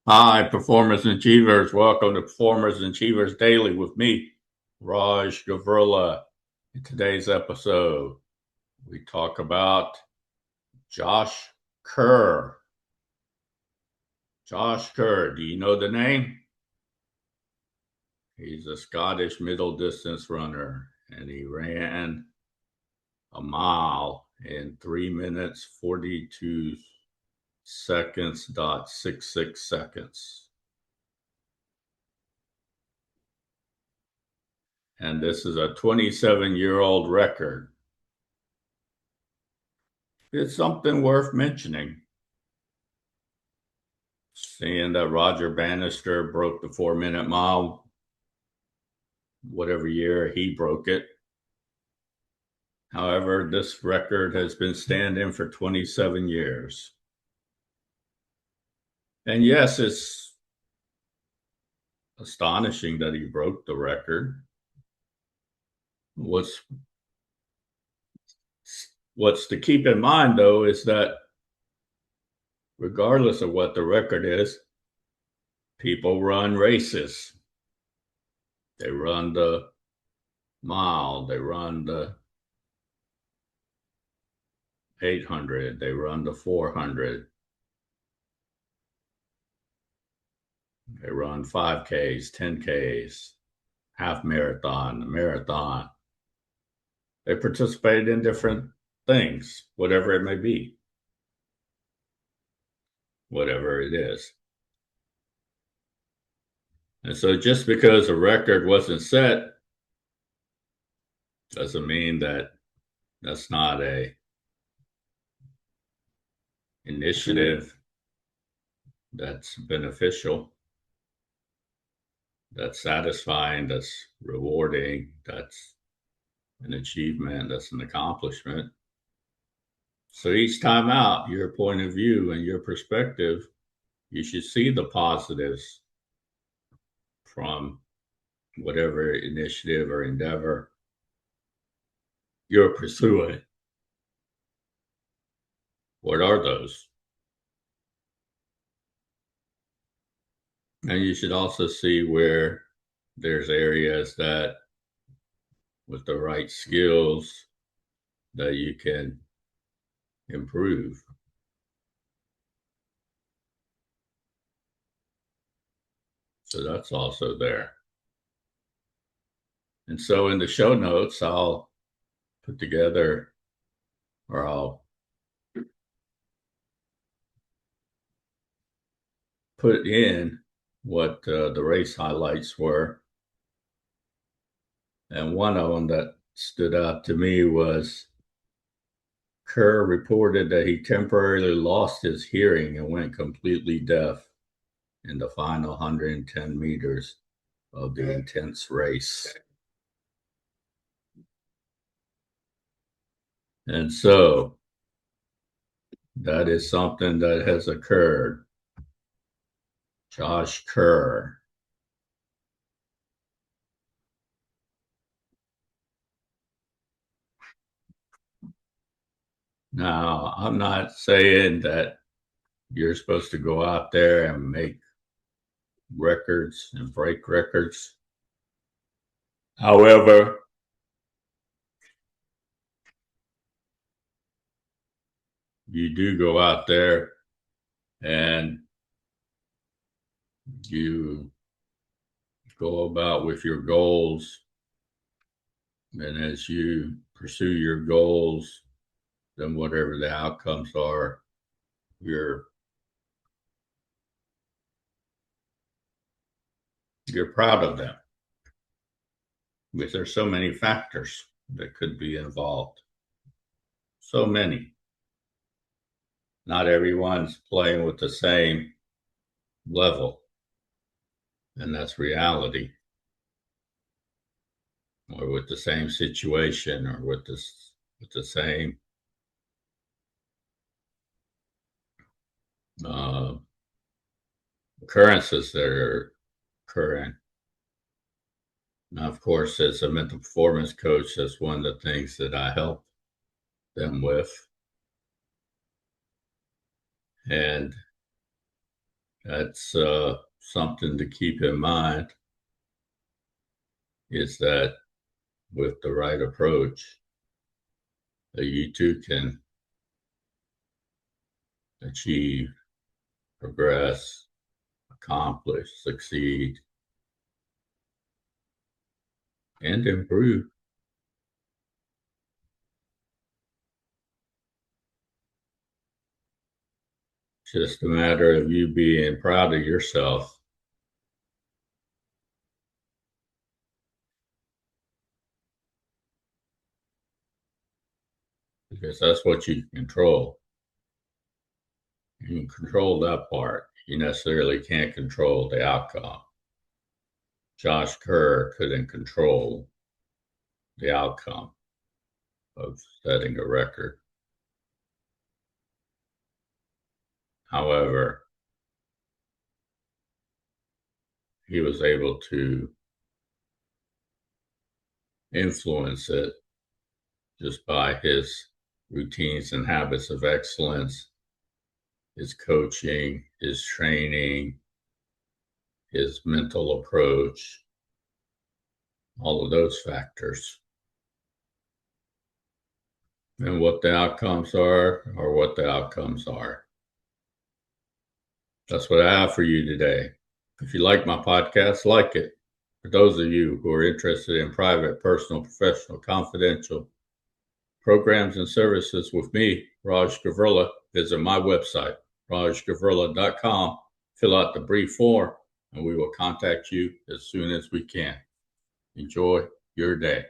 Hi, Performers and Achievers. Welcome to Performers and Achievers Daily with me, Raj Gavurla. In today's episode, we talk about Josh Kerr. Josh Kerr, do you know the name? He's a Scottish middle distance runner, and he ran a mile in 3 minutes, 42 seconds, dot 66 seconds. And this is a 27-year-old record. It's something worth mentioning. Seeing that Roger Bannister broke the 4-minute mile, whatever year he broke it. However, this record has been standing for 27 years. And yes, it's astonishing that he broke the record. What's to keep in mind, though, is that regardless of what the record is, people run races. They run the mile, they run the 800, they run the 400. They run 5Ks, 10Ks, half marathon, marathon. They participate in different things, whatever it may be, whatever it is. And so just because a record wasn't set doesn't mean that that's not a initiative that's beneficial, that's satisfying, that's rewarding, that's an achievement, that's an accomplishment. So each time out, your point of view and your perspective, you should see the positives from whatever initiative or endeavor you're pursuing. What are those? And you should also see where there's areas that with the right skills that you can improve. So that's also there. And so in the show notes, I'll put together, or I'll put in what the race highlights were. And one of them that stood out to me was Kerr reported that he temporarily lost his hearing and went completely deaf in the final 110 meters of the intense race. And so that is something that has occurred. Josh Kerr. Now, I'm not saying that you're supposed to go out there and make records and break records. However, you do go out there and you go about with your goals. And as you pursue your goals, then whatever the outcomes are, you're proud of them. Because there's so many factors that could be involved. So many. Not everyone's playing with the same level. And that's reality. Or with the same situation, or with the same occurrences that are occurring. Now, of course, as a mental performance coach, that's one of the things that I help them with. And That's something to keep in mind, is that with the right approach, that you too can achieve, progress, accomplish, succeed, and improve. It's just a matter of you being proud of yourself, because that's what you control. You can control that part. You necessarily can't control the outcome. Josh Kerr couldn't control the outcome of setting a record. However, he was able to influence it just by his routines and habits of excellence, his coaching, his training, his mental approach, all of those factors. And what the outcomes are what the outcomes are. That's what I have for you today. If you like my podcast, like it. For those of you who are interested in private, personal, professional, confidential programs and services with me, Raj Gavurla, visit my website, rajgavurla.com. Fill out the brief form, and we will contact you as soon as we can. Enjoy your day.